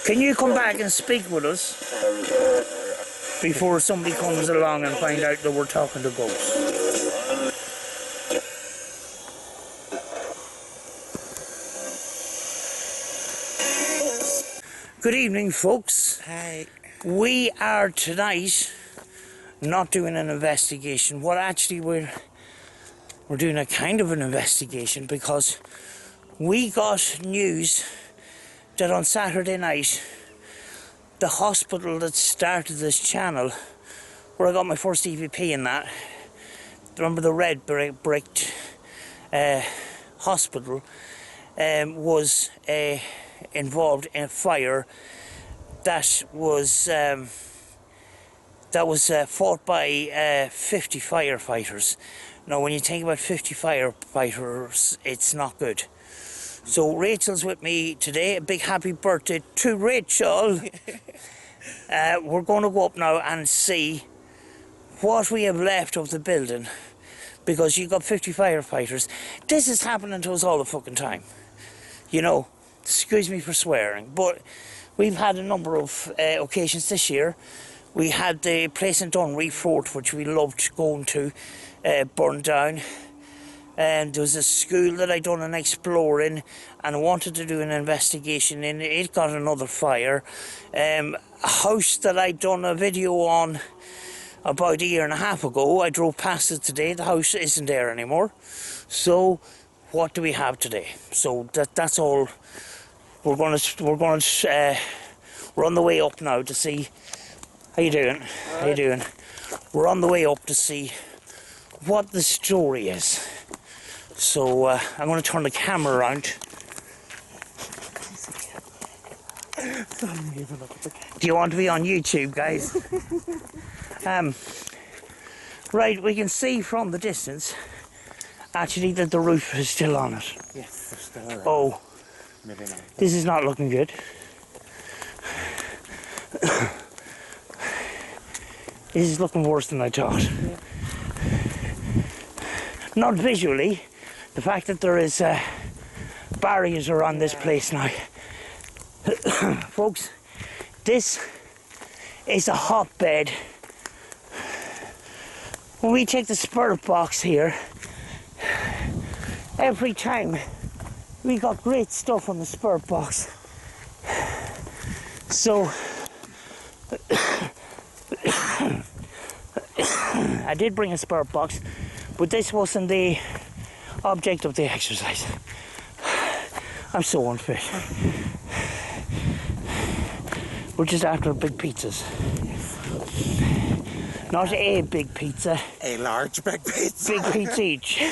Can you come back and speak with us before somebody comes along and find out that we're talking to ghosts? Good evening, folks. Hi. We are tonight not doing an investigation. Well, actually, we're doing a kind of an investigation because we got news that on Saturday night, the hospital that started this channel, where I got my first EVP in that, remember the red bricked hospital, was involved in a fire that was fought by 50 firefighters. Now, when you think about 50 firefighters, it's not good. So Rachel's with me today. A big happy birthday to Rachel. We're going to go up now and see what we have left of the building, because you've got 50 firefighters. This is happening to us all the fucking time. You know, excuse me for swearing, but we've had a number of occasions this year. We had the place in Dunree Fort, which we loved going to, burned down. And there was a school that I done an explore in, and I wanted to do an investigation in. It got another fire. A house that I done a video on about a year and a half ago. I drove past it today. The house isn't there anymore. So what do we have today? So that's all. We're on the way up now to see. How you doing? How you doing? We're on the way up to see what the story is. So I'm going to turn the camera around. Do you want to be on YouTube, guys? Right, we can see from the distance, actually, that the roof is still on it. Yes, they're still around. Oh, maybe not. This is not looking good. This is looking worse than I thought. Yeah. Not visually. The fact that there is barriers around this place now. Folks, this is a hotbed. When we take the spirit box here, every time we got great stuff on the spirit box. So I did bring a spirit box, but this wasn't the object of the exercise. I'm so unfit. We're just after big pizzas. Not a big pizza. A large big pizza. Big pizza each.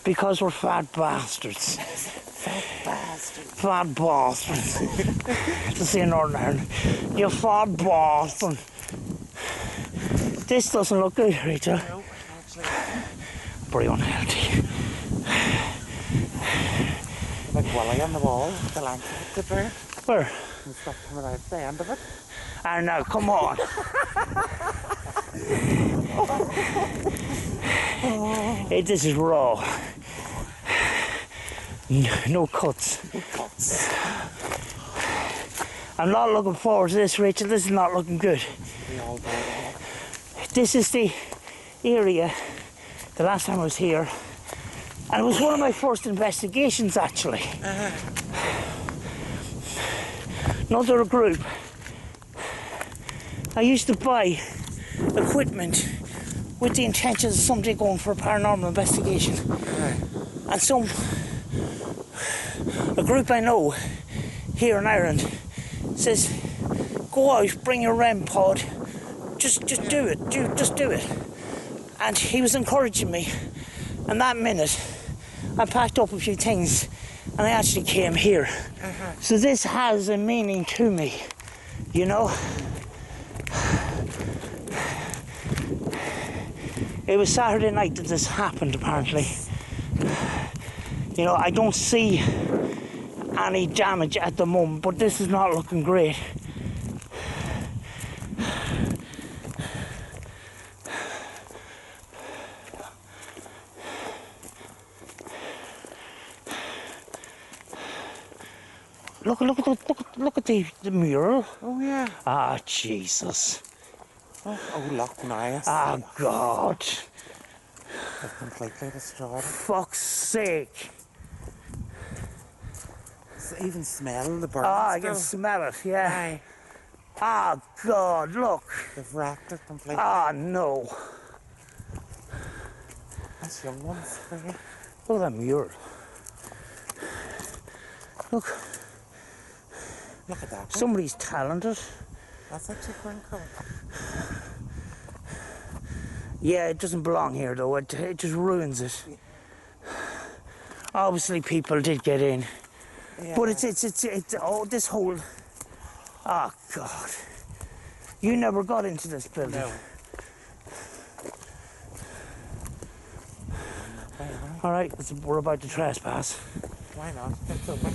Because we're fat bastards. Fat bastards. Fat bastards. To say in Northern Ireland. You fat bastard. This doesn't look good, Rita. No, actually. Very unhealthy. Like Wally on the wall, the lamp could there. Where? And stuff coming out the end of it. I know, come on. Hey, this is raw. No cuts. No cuts. I'm not looking forward to this, Rachel. This is not looking good. We all go. This is the area, the last time I was here, and it was one of my first investigations, actually. Another group. I used to buy equipment with the intention of someday going for a paranormal investigation. And a group I know here in Ireland says, go out, bring your REM pod, just do it, just do it. And he was encouraging me, and that minute I packed up a few things and I actually came here. So this has a meaning to me, you know. It was Saturday night that this happened, apparently. You know, I don't see any damage at the moment, but this is not looking great. look at the mural. Oh, yeah. Ah, Jesus. Oh, look, nice. Ah, God. They've completely destroyed it. Fuck's sake. Even smell the burn. Ah, I can smell it, yeah. Aye. Ah, God, look. They've wrecked it completely. Ah, no. That's young ones for you. Look at that mural. Look, Look at that one. somebody's talented. That's actually quite cool. Yeah, it doesn't belong here, though. It just ruins it. Obviously, people did get in. Yeah. But it's oh, this whole... Oh, God. You never got into this building. No. All right, we're about to trespass. Why not? It's open.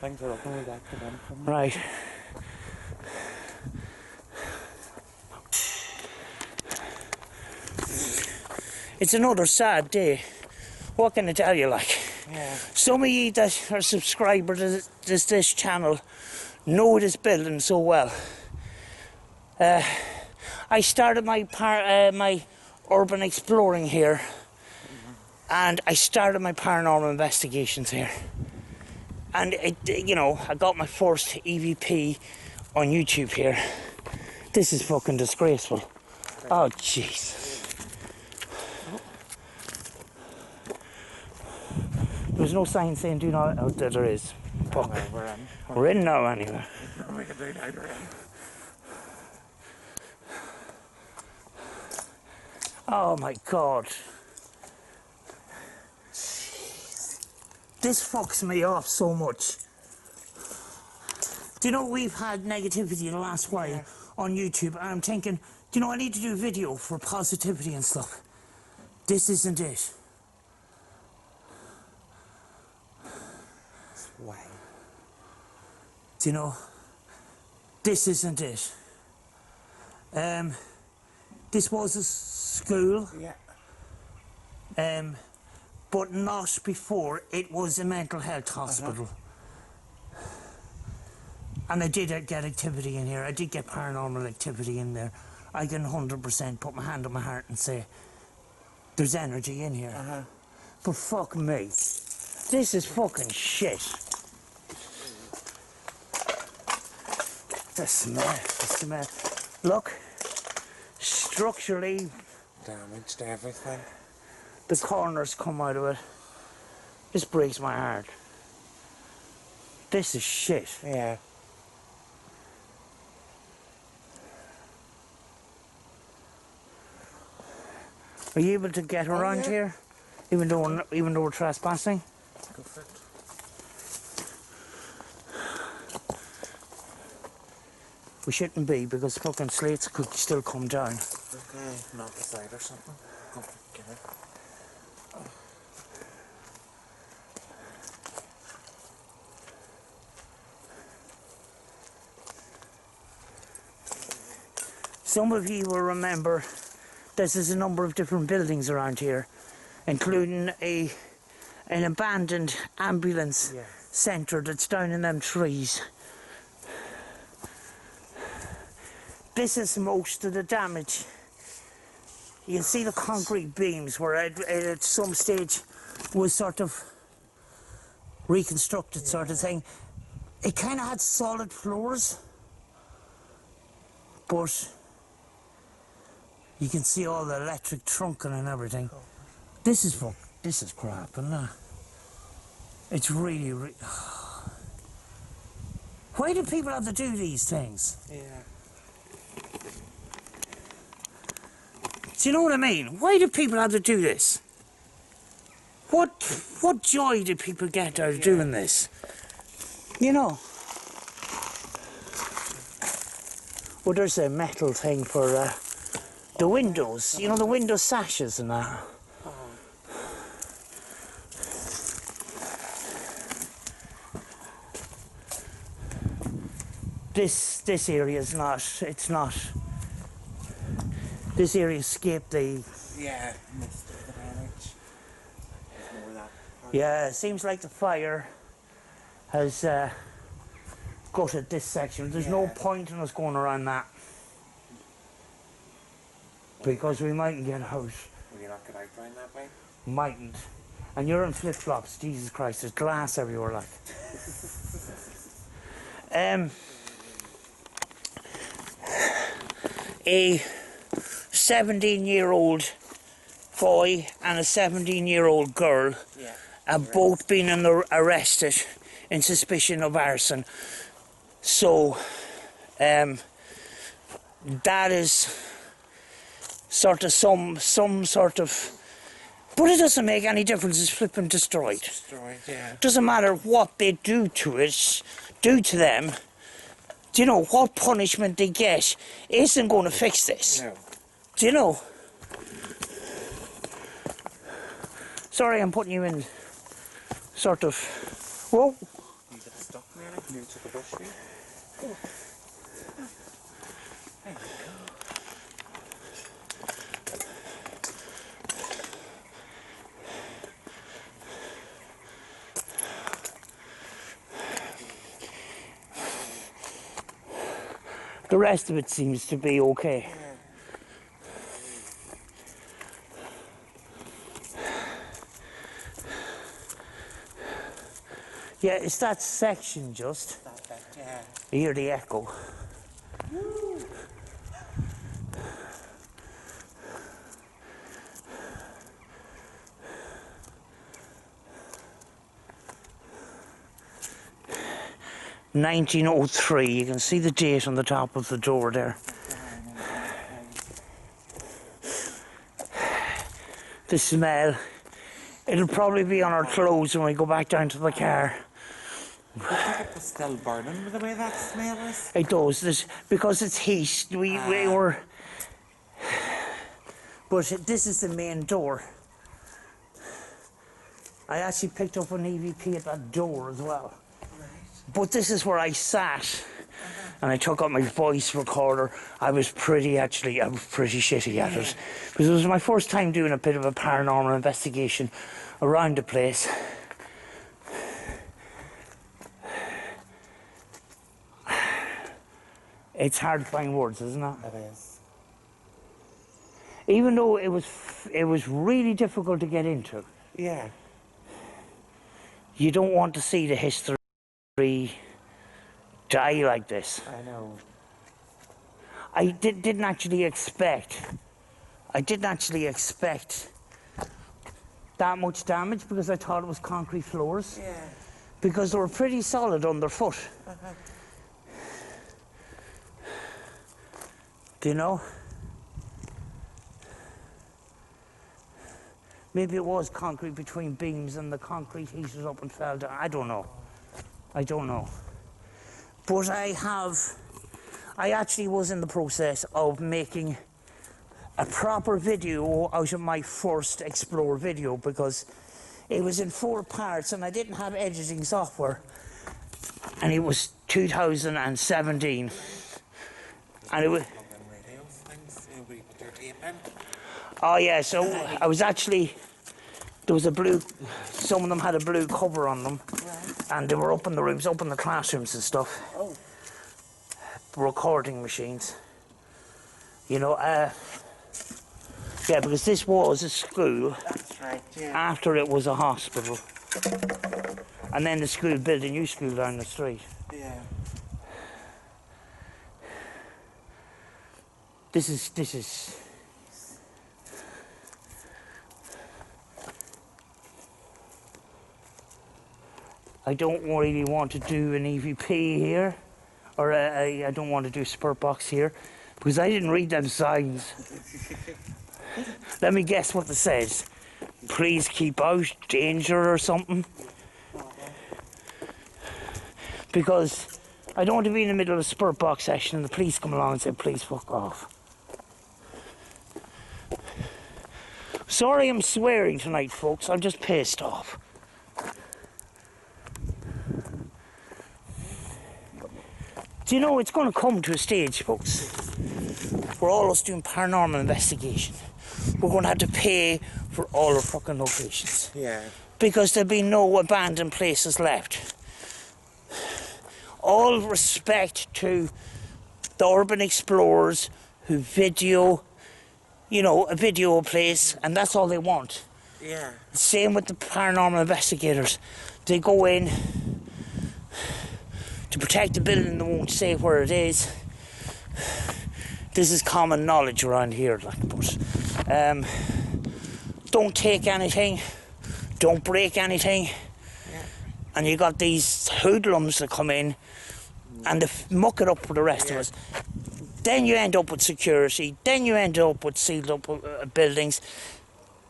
Things are open. We'll back to them. Right. It's another sad day. What can I tell you, like? Yeah. Some of you that are subscribers to this channel know this building so well. I started my urban exploring here, and I started my paranormal investigations here. And you know, I got my first EVP on YouTube here. This is fucking disgraceful. Oh, jeez. There's no sign saying do not. Oh, there is. Fuck. No, we're in. We're in now anyway. We can do now, we're in. Oh my God. This fucks me off so much. Do you know we've had negativity the last while on YouTube, and I'm thinking, do you know I need to do a video for positivity and stuff. This isn't it. Why? Do you know? This isn't it. This was a school, Yeah. but not before it was a mental health hospital. And I did get activity in here. I did get paranormal activity in there. I can 100% put my hand on my heart and say, there's energy in here. But fuck me. This is fucking shit. The smell. Look, structurally, Damaged everything. the corners come out of it. This breaks my heart. This is shit. Yeah. Are you able to get around yeah. here? Even though we're trespassing? Go for it. We shouldn't be, because fucking slates could still come down. Okay, knock aside or something. Go get it. Some of you will remember there's a number of different buildings around here, including an abandoned ambulance centre that's down in them trees. This is most of the damage. You can see the concrete beams where it at some stage was sort of reconstructed sort of thing. It kind of had solid floors, but you can see all the electric trunking and everything. This is crap, isn't it? It's really. Why do people have to do these things? Yeah. Do you know what I mean? Why do people have to do this? What joy do people get out of doing this? You know? Well, there's a metal thing for the windows. You know, the window sashes and that. This area is not. It's not. This area escaped the. Yeah, missed the damage. There's more of that. Yeah, it seems like the fire has gutted this section. There's no point in us going around that. Because we mightn't get out. Will you not get out round that way? Mightn't. And you're in flip-flops, Jesus Christ, there's glass everywhere like. A 17-year-old boy and a 17-year-old girl have both been arrested in suspicion of arson. So, that is sort of some sort of... But it doesn't make any difference, it's flipping destroyed. It's destroyed, yeah. Doesn't matter what they do to it, do to them. Do you know, what punishment they get isn't going to fix this. No. Do you know? Sorry, I'm putting you in sort of... Whoa. You get stuck nearly. You took a bush here. Oh. There you go. The rest of it seems to be okay. Yeah, it's that section just. That bit, yeah. You hear the echo. Woo. 1903, you can see the date on the top of the door there. The smell, it'll probably be on our clothes when we go back down to the car. I think it was still burning with the way that smell is. It does, because it's heat, we were... But this is the main door. I actually picked up an EVP at that door as well. But this is where I sat, and I took out my voice recorder. I was pretty shitty at it. Because it was my first time doing a bit of a paranormal investigation around the place. It's hard to find words, isn't it? It is. Even though it was really difficult to get into. Yeah. You don't want to see the history die like this. I know. I didn't actually expect that much damage because I thought it was concrete floors. Yeah. Because they were pretty solid underfoot. Do you know? Maybe it was concrete between beams and the concrete heated up and fell down. I don't know. But I actually was in the process of making a proper video out of my first Explore video because it was in 4 parts and I didn't have editing software. And it was 2017. And it was... Oh yeah, so I was actually... There was a blue... Some of them had a blue cover on them. And they were up in the rooms, up in the classrooms and stuff. Oh. Recording machines. You know, yeah, because this was a school. That's right, yeah. After it was a hospital. And then the school built a new school down the street. Yeah. This is... I don't really want to do an EVP here, or I don't want to do a spurt box here, because I didn't read them signs. Let me guess what it says. Please keep out, danger or something. Because I don't want to be in the middle of a spurt box session and the police come along and say, please fuck off. Sorry I'm swearing tonight, folks, I'm just pissed off. Do you know, it's going to come to a stage, folks, where all of us doing paranormal investigation, we're going to have to pay for all our fucking locations. Yeah. Because there'll be no abandoned places left. all respect to the urban explorers who video, you know, a video place, and that's all they want. Yeah. Same with the paranormal investigators. They go in to protect the building, they won't say where it is. This is common knowledge around here, like, but don't take anything, don't break anything. Yeah. And you got these hoodlums that come in and they muck it up for the rest of us. Then you end up with security, then you end up with sealed up buildings.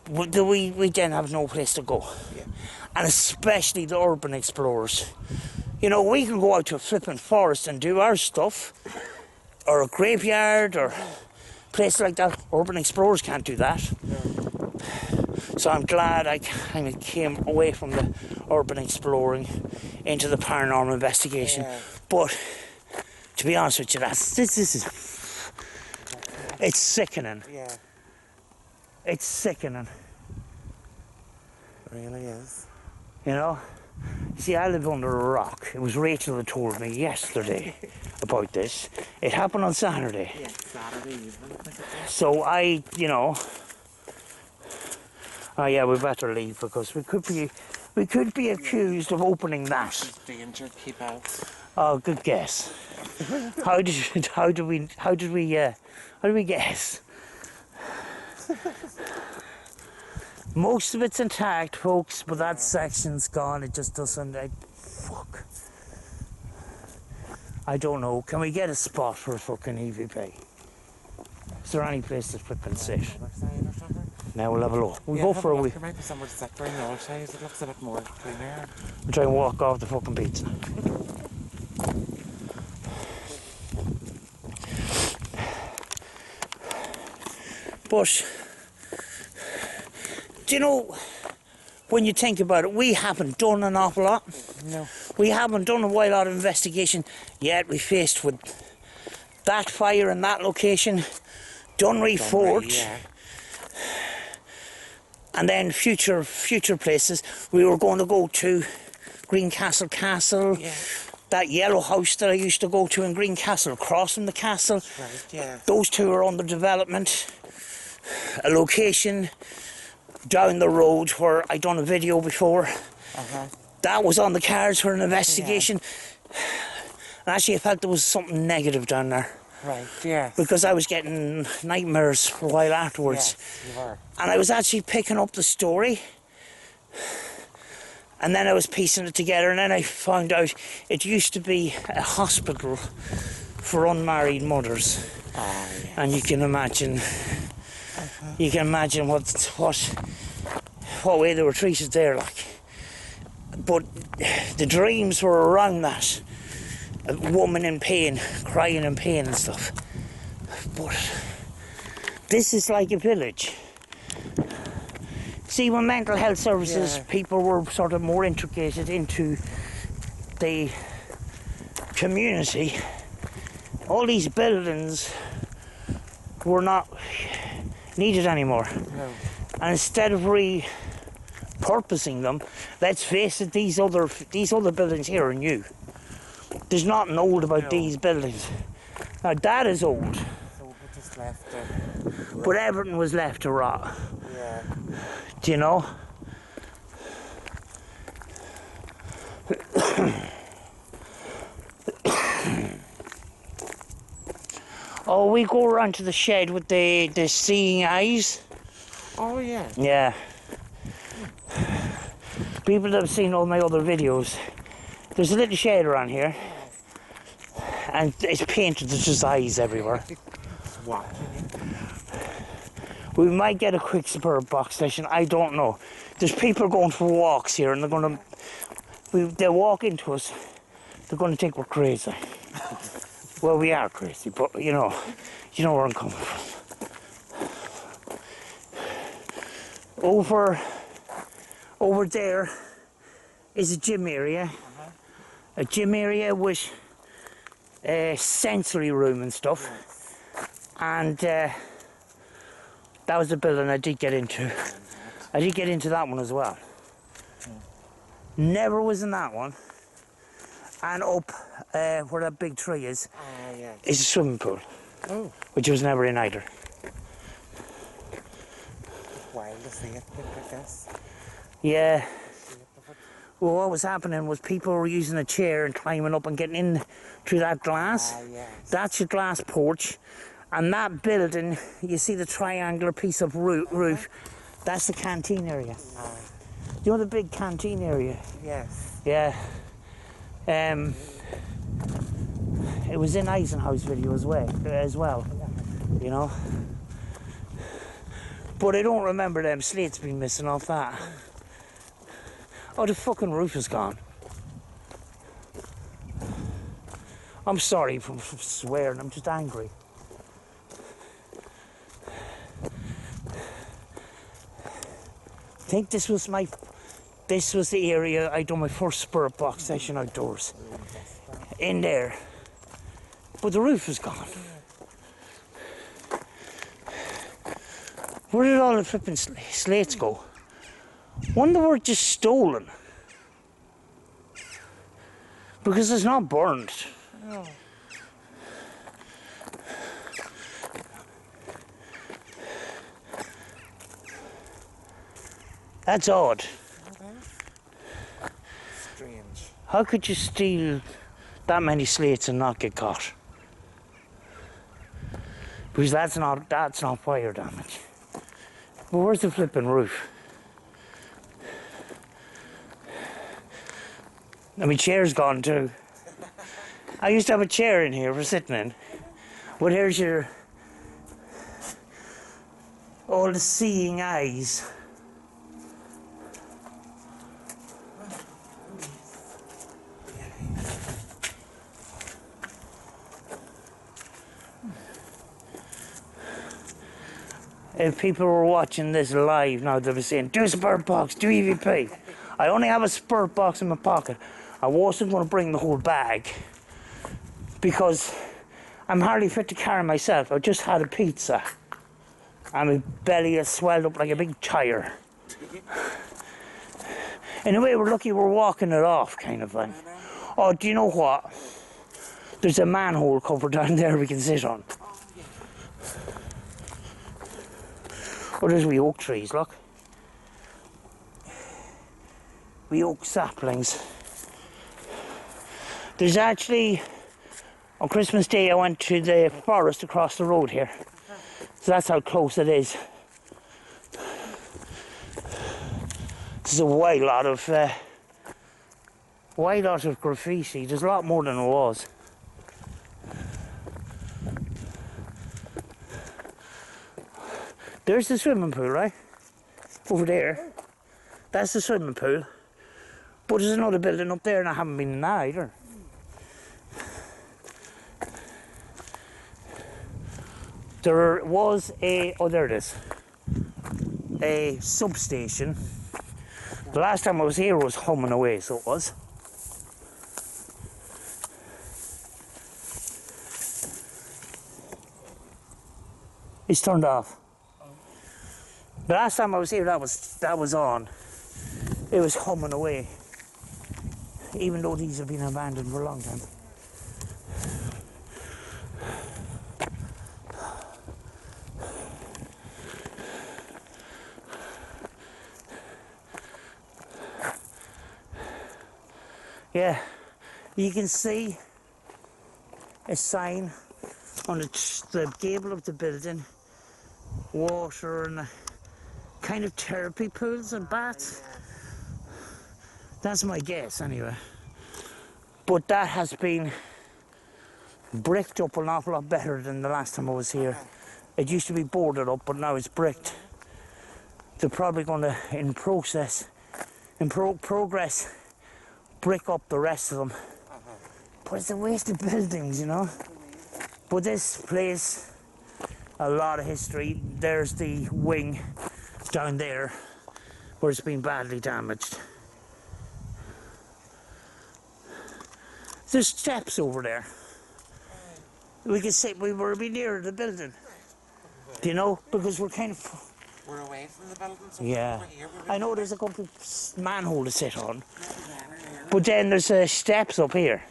We then have no place to go. Yeah. And especially the urban explorers. You know, we can go out to a flipping forest and do our stuff, or a graveyard, or places like that. Urban explorers can't do that. No. So I'm glad I kind of came away from the urban exploring into the paranormal investigation. Yeah. But to be honest with you, this is it's sickening. Yeah. It's sickening. It really is. You know? See, I live under a rock. It was Rachel that told me yesterday about this. It happened on Saturday. Yeah, Saturday evening. So I, you know, oh yeah, we better leave because we could be accused of opening that. There's danger, keep out. Oh, good guess. How did we guess? Most of it's intact, folks, but that section's gone. It just doesn't. Fuck. I don't know. Can we get a spot for a fucking EVP? Is there any place to flipping sit? Now we'll have a look. We'll go for a week. There might be somewhere to sit during the old days. It looks a bit more cleaner. We'll try and walk off the fucking pizza. But, do you know, when you think about it, we haven't done an awful lot. No. We haven't done a whole lot of investigation yet. We faced with that fire in that location, Dunry Fort, Yeah. and then future places. We were going to go to Greencastle Castle, Yeah. that yellow house that I used to go to in Greencastle, across from the castle. Right, yeah. Those two are under development. A location down the road where I done a video before. Uh-huh. That was on the cards for an investigation. And actually I felt there was something negative down there. Right, yeah. Because I was getting nightmares for a while afterwards. Yes, you were. And I was actually picking up the story. And then I was piecing it together, and then I found out it used to be a hospital for unmarried mothers. Oh, yeah. And you can imagine what way they were treated there, like. But the dreams were around that. A woman in pain, crying in pain and stuff. But this is like a village. See, when mental health services, people were sort of more integrated into the community, all these buildings were not needed anymore. No. And instead of repurposing them, let's face it, these other buildings here are new. There's nothing old about these buildings. Now that is old, So we just left it. but everything was left to rot. Yeah. Do you know? Oh, we go around to the shed with the seeing eyes. Oh, yeah. Yeah. People that have seen all my other videos, there's a little shed around here, and it's painted. There's just eyes everywhere. What? We might get a quick spur box station. I don't know. There's people going for walks here, and they're going to. They walk into us. They're going to think we're crazy. Well, we are crazy, but you know where I'm coming from. Over there is a gym area. A gym area with a sensory room and stuff. And that was the building I did get into. I did get into that one as well. Never was in that one. And up where that big tree is, Yeah. is a swimming pool, Oh. which was never in either. It's wild to see it, I guess. Yeah. See it of it. Well, what was happening was people were using a chair and climbing up and getting in through that glass. Yes. That's your glass porch. And that building, you see the triangular piece of roof, that's the canteen area. You know the big canteen area? Yes. Yeah. It was in Eisenhower's video as well, you know. But I don't remember them slates being missing off that. Oh, the fucking roof is gone. I'm sorry for swearing, I'm just angry. I think this was the area I done my first spirit box session outdoors. In there. But the roof is gone. Where did all the flipping slates go? One they were just stolen. Because it's not burned. Oh. That's odd. Strange. How could you steal that many slates and not get caught? Because that's not fire damage. But where's the flipping roof? And my chair's gone too. I used to have a chair in here for sitting in. But here's all the seeing eyes. If people were watching this live now, they'll be saying, do a spirit box, do EVP. I only have a spirit box in my pocket. I wasn't going to bring the whole bag because I'm hardly fit to carry myself. I just had a pizza and my belly has swelled up like a big tire. In a way, we're lucky we're walking it off, kind of thing. Oh, do you know what? There's a manhole cover down there we can sit on. Oh, there's wee oak trees, look. Wee oak saplings. There's actually, on Christmas Day, I went to the forest across the road here. So that's how close it is. There's a wild lot of graffiti. There's a lot more than there was. There's the swimming pool, right? Over there. That's the swimming pool. But there's another building up there and I haven't been in that either. There was there it is. A substation. The last time I was here it was humming away, so it was. It's turned off. The last time I was here, that was on. It was humming away, even though these have been abandoned for a long time. Yeah, you can see a sign on the gable of the building, water and kind of therapy pools and baths. That's my guess anyway. But that has been bricked up an awful lot better than the last time I was here. It used to be boarded up, but now it's bricked. They're probably going to, in progress, brick up the rest of them. But it's a waste of buildings, you know. But this place, a lot of history. There's the wing down there where it's been badly damaged. There's steps over there. We could say we were a bit nearer the building. Do you know? Because we're kind of... We're away from the building, so yeah. we're here. I know there's a couple of manhole to sit on. But then there's steps up here.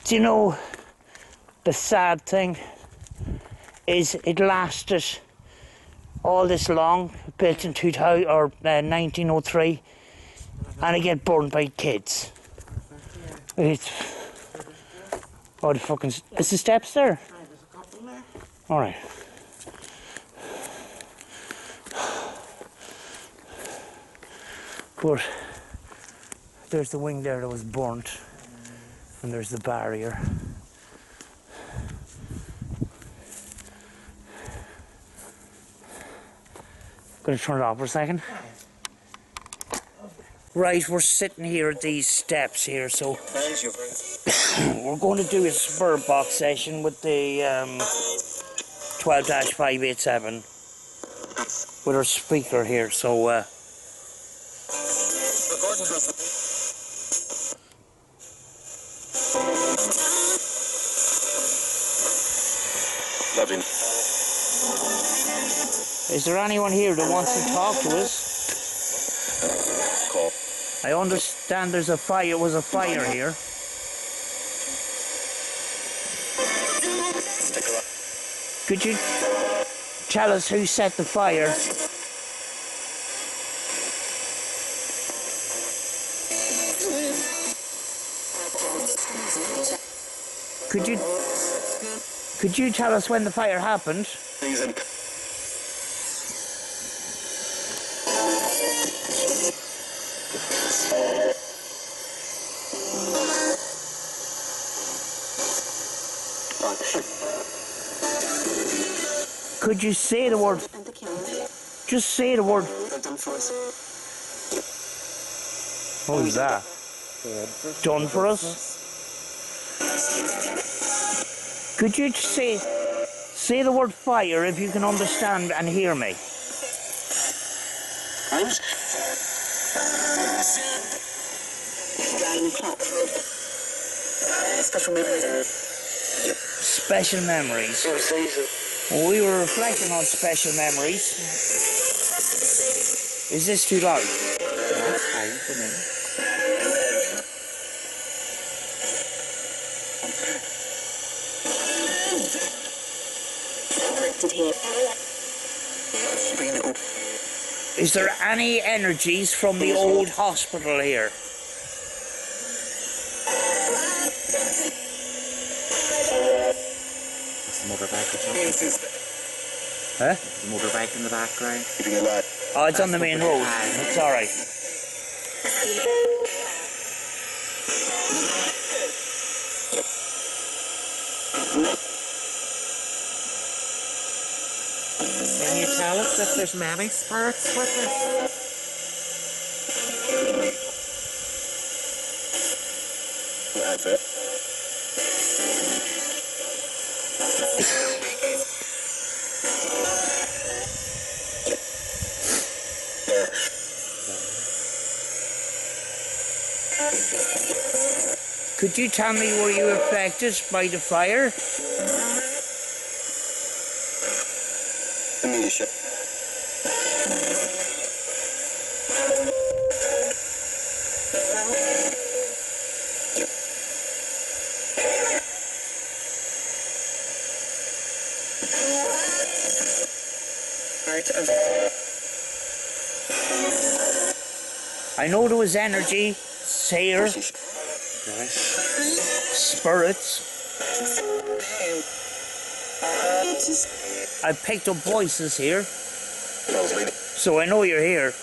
Do you know, the sad thing is it lasted all this long, built in 2000 or 1903, and it get burned by kids. It's, oh, the fucking, is the steps there? There's a couple there. All right. But there's the wing there that was burnt, and there's the barrier. Gonna turn it off for a second. Right, we're sitting here at these steps here, so we're going to do a spur box session with the 12-587 with our speaker here, so Loving. is there anyone here that wants to talk to us? Call. I understand there's a fire, was a fire here. Could you tell us who set the fire? Could you tell us when the fire happened? Reason. Could you say the word? Just say the word. What was that? Done for us? Could you say the word fire if you can understand and hear me? Special memories. Well, we were reflecting on special memories. Is this too loud? That's fine for me. Is there any energies from the old hospital here? There's the motorbike or something. Huh? There's a motorbike in the background. Oh, it's on the main road. It's alright. Can you tell us if there's many spirits with us? That's it. Could you tell me, were you affected by the fire? Amnesia. I know there was energy here, spirits. I picked up voices here, so I know you're here.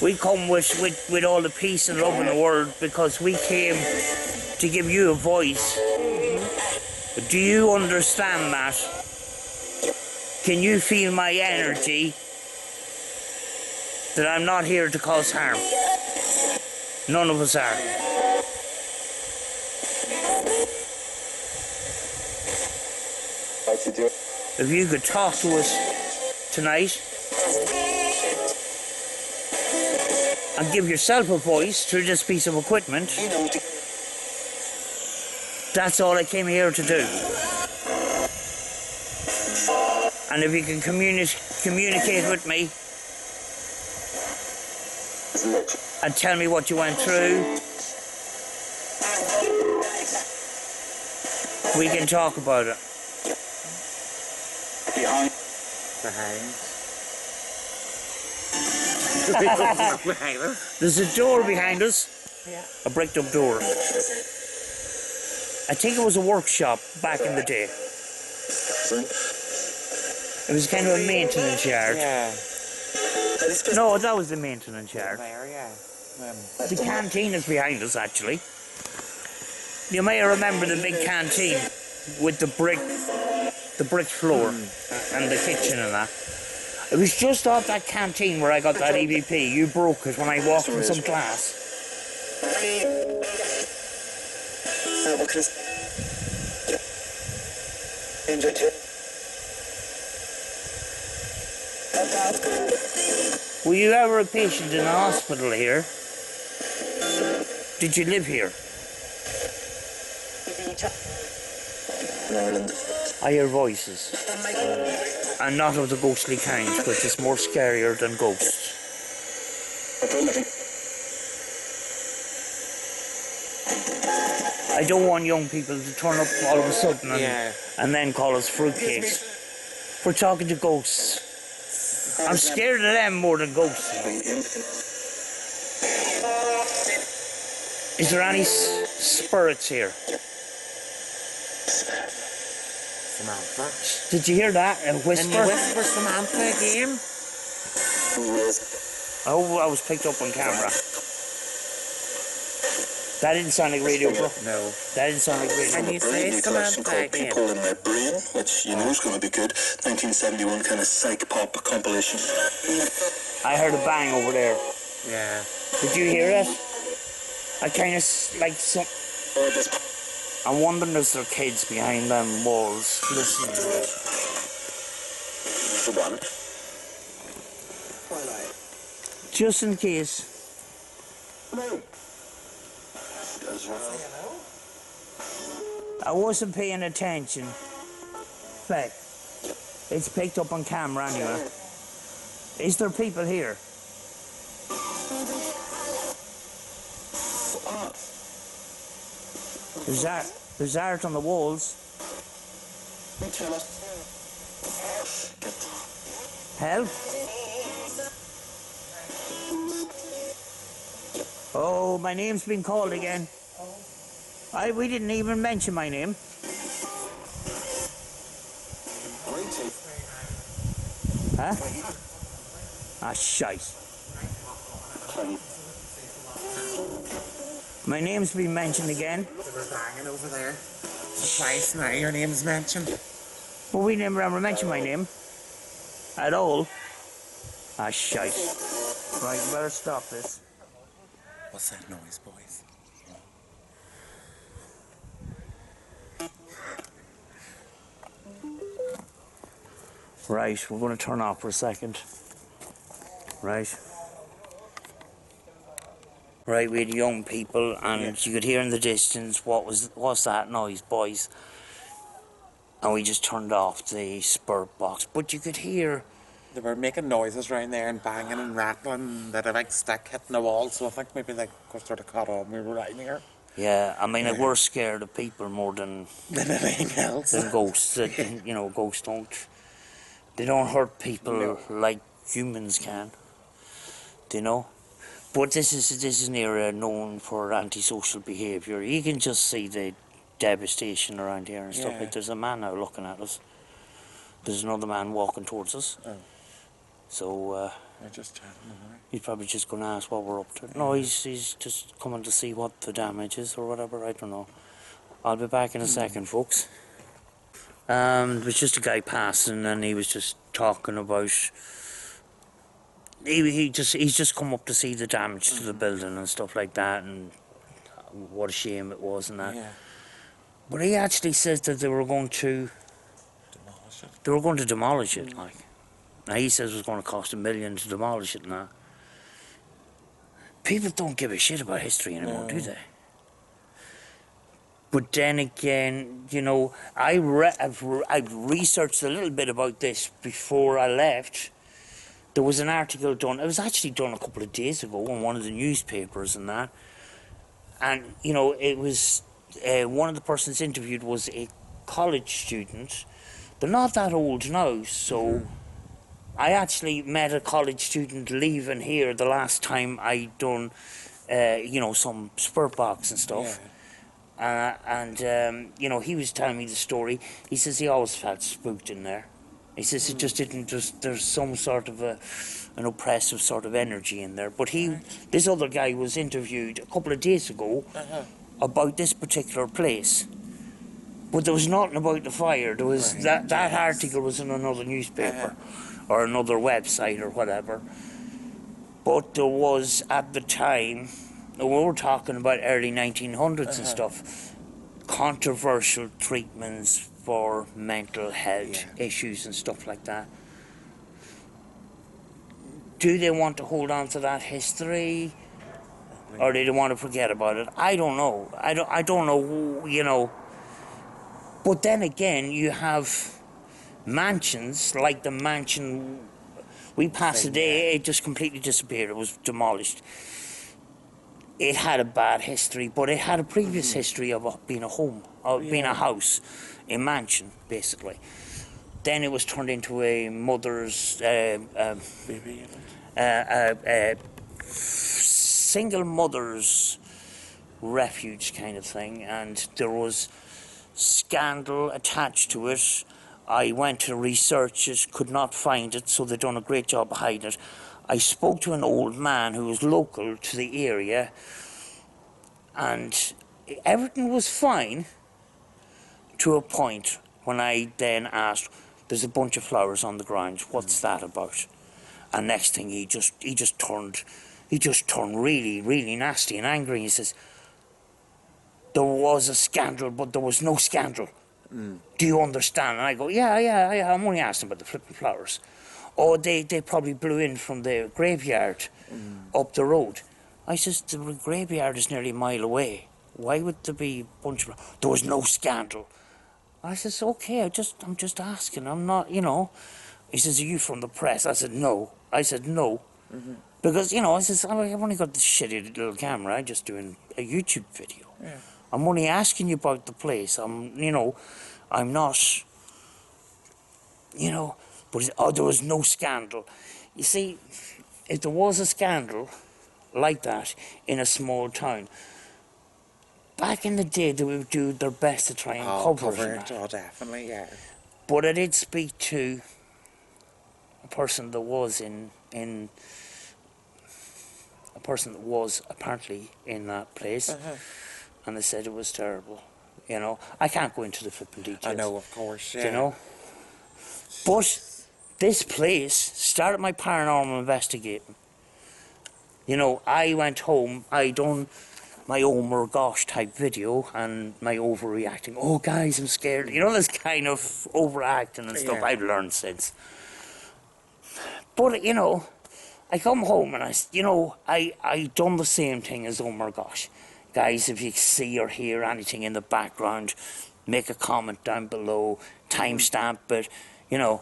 We come with all the peace and love in the world because we came to give you a voice. Do you understand that? Can you feel my energy? That I'm not here to cause harm. None of us are. If you could talk to us tonight and give yourself a voice through this piece of equipment, that's all I came here to do. And if you can communicate with me and tell me what you went through. We can talk about it. Behind. Behind us. There's a door behind us. Yeah. A bricked up door. I think it was a workshop back in the day. It was kind of a maintenance yard. Yeah. No, that was the maintenance yard. There, yeah. The canteen is behind us, actually. You may remember the big canteen with the brick floor and the kitchen and that. It was just off that canteen where I got that EVP. You broke it when I walked in some class. Were you ever a patient in a hospital here? Did you live here? In Ireland. I hear voices. And not of the ghostly kind, which is more scarier than ghosts. I don't want young people to turn up all of a sudden and then call us fruitcakes. We're talking to ghosts. I'm scared of them more than ghosts. Is there any spirits here? Samantha. Did you hear that? A whisper? Can you whisper Samantha again? Oh, I was picked up on camera. That didn't sound like radio, bro. No. That didn't sound like radio. Can you say Samantha again? People in My Brain, which you know is going to be good. 1971 kind of psych pop compilation. I heard a bang over there. Yeah. Did you hear it? I kind of like some. I'm wondering if there are kids behind them walls listening to it. The one. Just in case. No. I wasn't paying attention. But it's picked up on camera anyway. Is there people here? There's art on the walls. Help? Oh, my name's been called again. We didn't even mention my name. Huh? Ah, shite. My name's been mentioned again. They were banging over there. Twice now your name's mentioned. Well, we never ever mentioned my name. At all. Ah, shite. Right, you better stop this. What's that noise, boys? Right, we're going to turn off for a second. Right. Right, we had young people, and you could hear in the distance what's that noise, boys? And we just turned off the spirit box, but you could hear. They were making noises around there and banging and rattling. They had a big stick hitting the wall, so I think maybe they sort of caught on. We were right near. Yeah, I mean, we're scared of people more than anything else. Than ghosts. You know, ghosts they don't hurt people like humans can. Do you know? But this is an area known for antisocial behaviour. You can just see the devastation around here and stuff. Like, there's a man now looking at us. There's another man walking towards us. Oh. So They're just chatting. he's probably just going to ask what we're up to. No, he's just coming to see what the damage is or whatever. I don't know. I'll be back in a second, folks. It was just a guy passing, and he was just talking about. He's just come up to see the damage to the building and stuff like that, and what a shame it was and that. Yeah. But he actually says that they were going to Demolish it. They were going to demolish it, like. Now he says it was going to cost $1 million to demolish it now. People don't give a shit about history anymore, do they? But then again, you know, I've researched a little bit about this before I left, there was an article done, it was actually done a couple of days ago in one of the newspapers and that. And, you know, it was, one of the persons interviewed was a college student. They're not that old now, so I actually met a college student leaving here the last time I done, you know, some spurt box and stuff. You know, he was telling me the story. He says he always felt spooked in there. He says it just didn't, there's some sort of an oppressive sort of energy in there. But this other guy was interviewed a couple of days ago about this particular place. But there was nothing about the fire. There was that article was in another newspaper or another website or whatever. But there was at the time, we were talking about early 1900s and stuff, controversial treatments for mental health issues and stuff like that. Do they want to hold on to that history, or do they want to forget about it? I don't know. I don't know. You know. But then again, you have mansions like the mansion we passed today. It just completely disappeared. It was demolished. It had a bad history, but it had a previous history of being a home, of being a house, a mansion, basically. Then it was turned into a mother's, single mother's refuge kind of thing, and there was scandal attached to it. I went to research it, could not find it, so they've done a great job of hiding it. I spoke to an old man who was local to the area, and everything was fine to a point when I then asked, there's a bunch of flowers on the ground, what's that about? And next thing he just turned really, really nasty and angry. He says, there was a scandal, but there was no scandal. Do you understand? And I go, yeah, I'm only asking about the flipping flowers. Or they probably blew in from the graveyard up the road. I says, the graveyard is nearly a mile away. Why would there be a bunch of... There was no scandal. I says, okay, I'm just asking. I'm not, you know. He says, are you from the press? I said, no. Because, you know, I says, I've only got this shitty little camera. I'm just doing a YouTube video. Yeah. I'm only asking you about the place. I'm not, you know, but there was no scandal. You see, if there was a scandal like that in a small town, back in the day they would do their best to try and cover it. Oh, definitely, yeah. But I did speak to a person that was apparently in that place, and they said it was terrible. You know, I can't go into the flipping details. I know, of course, yeah. You know, but this place started my paranormal investigating. You know, I went home, I done my oh my gosh type video and my overreacting. Oh guys, I'm scared. You know, this kind of overacting and stuff I've learned since. But, you know, I come home and I done the same thing as oh my gosh. Guys, if you see or hear anything in the background, make a comment down below, timestamp it, you know,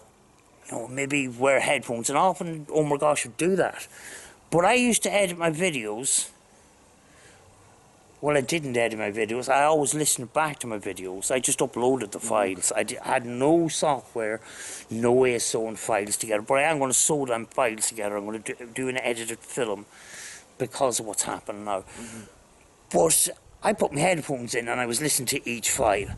maybe wear headphones. And often, oh my gosh, would do that. But I used to edit my videos. Well, I didn't edit my videos. I always listened back to my videos. I just uploaded the files. I had no software, no way of sewing files together. But I am going to sew them files together. I'm going to do an edited film because of what's happening now. But I put my headphones in and I was listening to each file.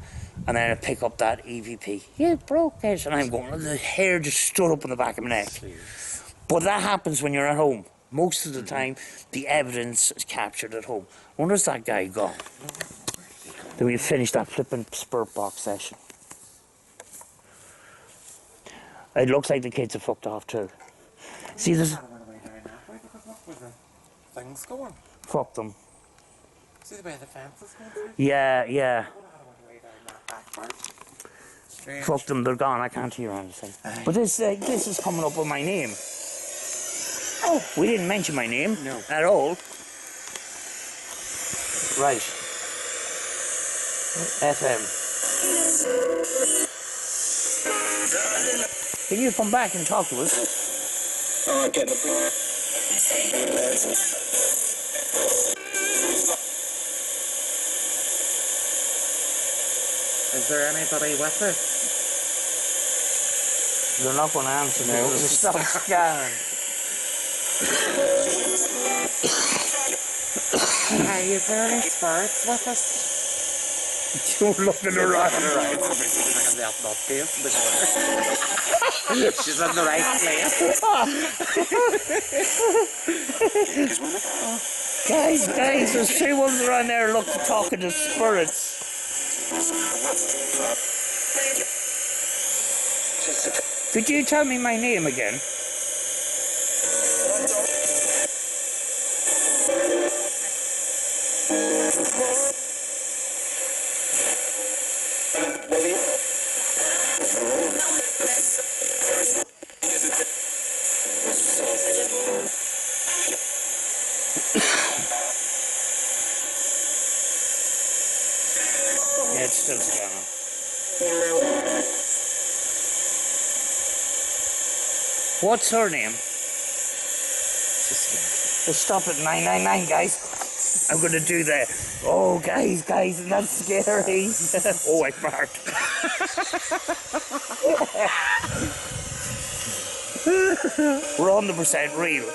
And then I pick up that EVP. You broke it. And I'm going, the hair just stood up on the back of my neck. But that happens when you're at home. Most of the time, the evidence is captured at home. Where's that guy gone? Then we finish that flipping spurt box session. It looks like the kids are fucked off too. See, there's... Things going. Fuck them. See the way the fence is going? Yeah. Fuck them, they're gone. I can't hear anything. But this is coming up with my name. Oh, we didn't mention my name at all. Right. FM. Can you come back and talk to us? Get the Is there anybody with it? They're not going to answer No. because they stop scanning. Hey, is there any spirits with us? You're looking around. Right, somebody's looking at that nutcase in the corner. She's in the right place. Guys, there's two ones around there talking to spirits. Could you tell me my name again? Yeah, it's still scanning. What's her name? Just stop at 999, guys. I'm gonna do that. Oh, guys, that's scary. Oh, I fart. We're 100% real.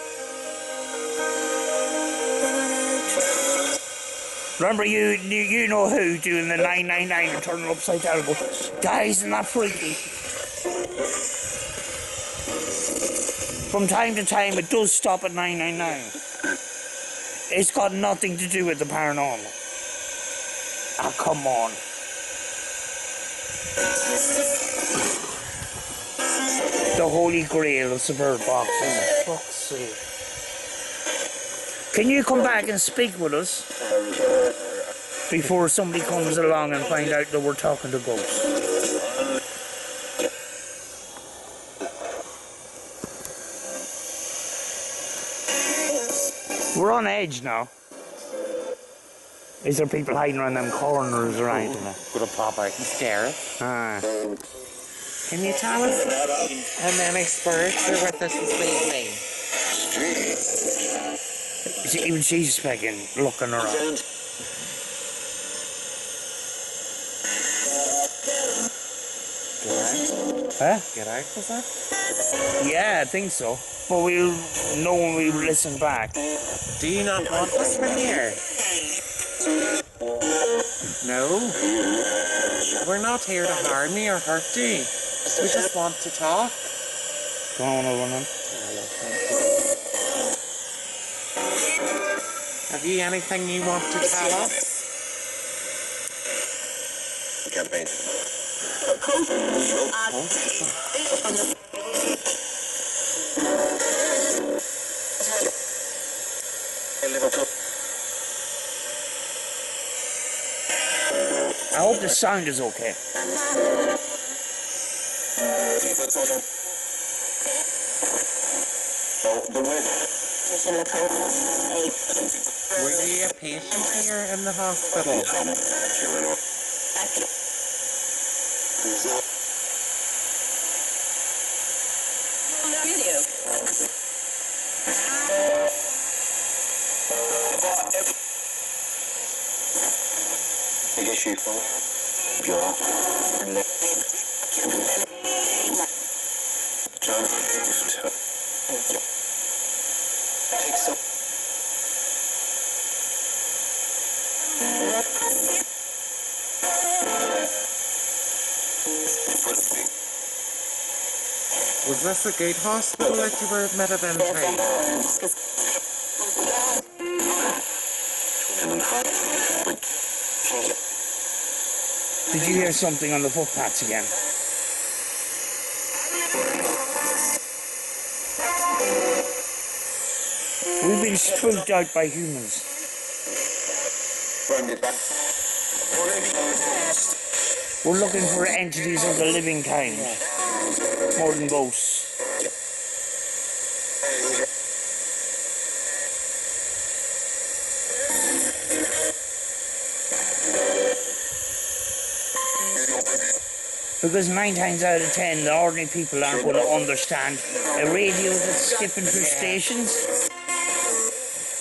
Remember, you know who doing the 999 and turning upside down and go, guys, isn't that freaky? From time to time, it does stop at 999. It's got nothing to do with the paranormal. Ah, come on. The Holy Grail of Suburb boxes. For fuck's sake. Can you come back and speak with us before somebody comes along and find out that we're talking to ghosts? We're on edge now. Is there people hiding around them corners or anything? Gonna pop out and scare it. Ah. Can you tell us how many spirits are with us this evening? See, even she's speaking, looking around. Huh? Get out, was that? Yeah, I think so. But we'll know when we listen back. Do you not want us from here? No. We're not here to harm you or hurt you. We just want to talk. Do you want another one then? Have you anything you want to tell us? campaign. I hope the sound is okay. Were you a patient here in the hospital? Big issue for Was this a good hospital that you were admitted into? Did you hear something on the footpaths again? We've been spooked out by humans. We're looking for entities of the living kind, more than ghosts. Because 9 times out of 10, the ordinary people aren't going to understand a radio that's skipping through stations.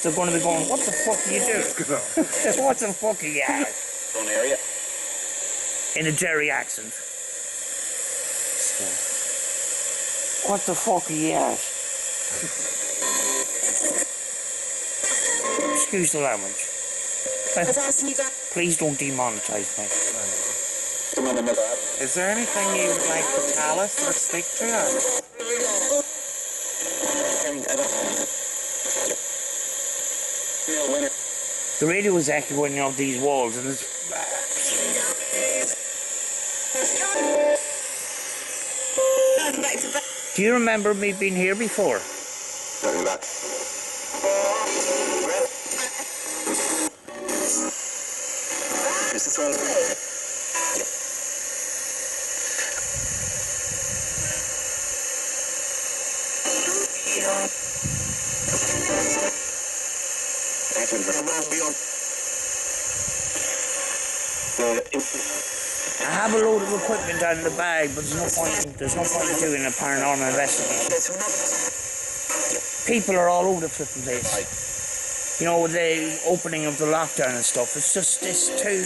They're going to be going, what the fuck are you doing? What the fuck are you at? area. In a Jerry accent. What the fuck are you at? Excuse the language. Please don't demonetize me. Is there anything you would like to tell us or speak to us? The radio is echoing off these walls and it's... Do you remember me being here before? I have a load of equipment down in the bag, but there's no point in doing a paranormal investigation. People are all over the flipping place. You know, with the opening of the lockdown and stuff, it's too...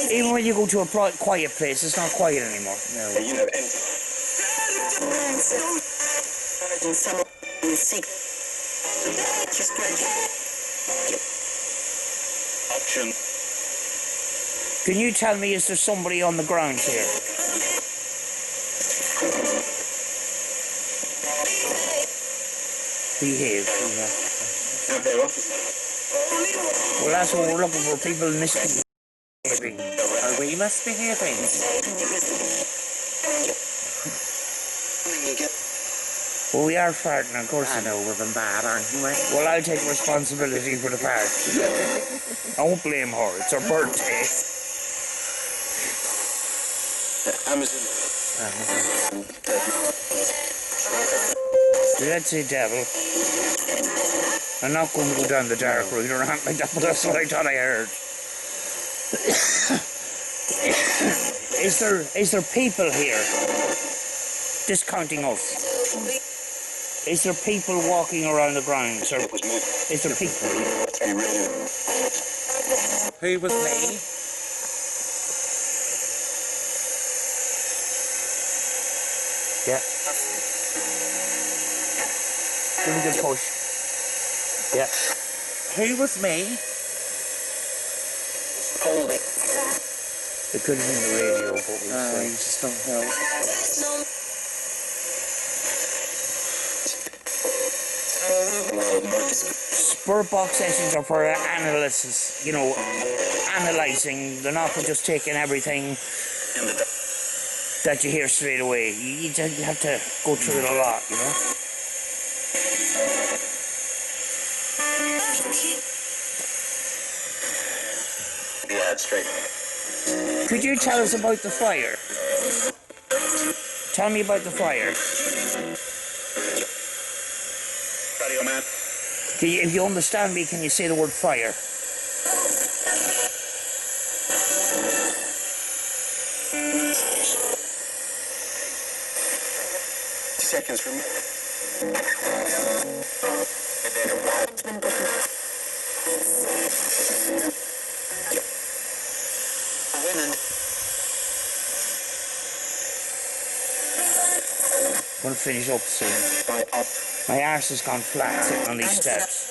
Yeah. Even when you go to a quiet place, it's not quiet anymore. No. Can you tell me, is there somebody on the ground here? Behave. Well, that's what we're looking for, people misbehaving. Are we misbehaving? Well, we are farting, of course. I know, we've been bad, aren't we? Well, I'll take responsibility for the fart. I won't blame her, it's her birthday. Let's say devil. I'm not going to go down the dark route or anything like that, but that's what I thought I heard. Is there people here discounting us? Is there people walking around the grounds? Or is there people? Who was me? Yeah. Give me a good push. Yeah. Who was me? It could have been the radio, but you just don't know. Spur box sessions are for analysis, you know, analysing. They're not for just taking everything that you hear straight away. You have to go through it a lot, you know. Yeah, it's straight. Could you tell us about the fire? Tell me about the fire. Radio man. If you understand me, can you say the word fire? 2 seconds from I'm going to finish up soon. My arse has gone flat sitting on these steps.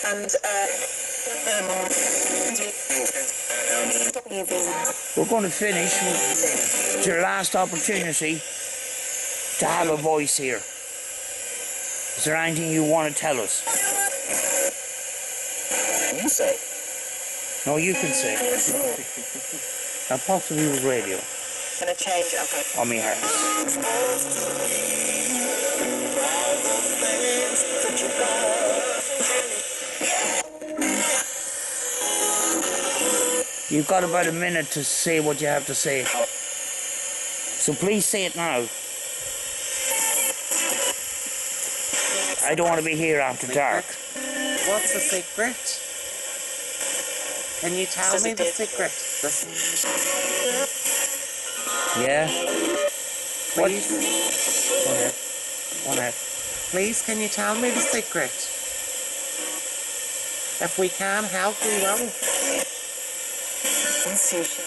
And We're going to finish with your last opportunity to have a voice here. Is there anything you want to tell us? you say. No, you can say. And possibly with radio. gonna change, okay. On me heart. You've got about a minute to say what you have to say. So please say it now. I don't want to be here after dark. What's the secret? Can you tell me the secret? Listen, Yeah. please. Go ahead. Go ahead. Please, can you tell me the secret? If we can help, we will. Sushi.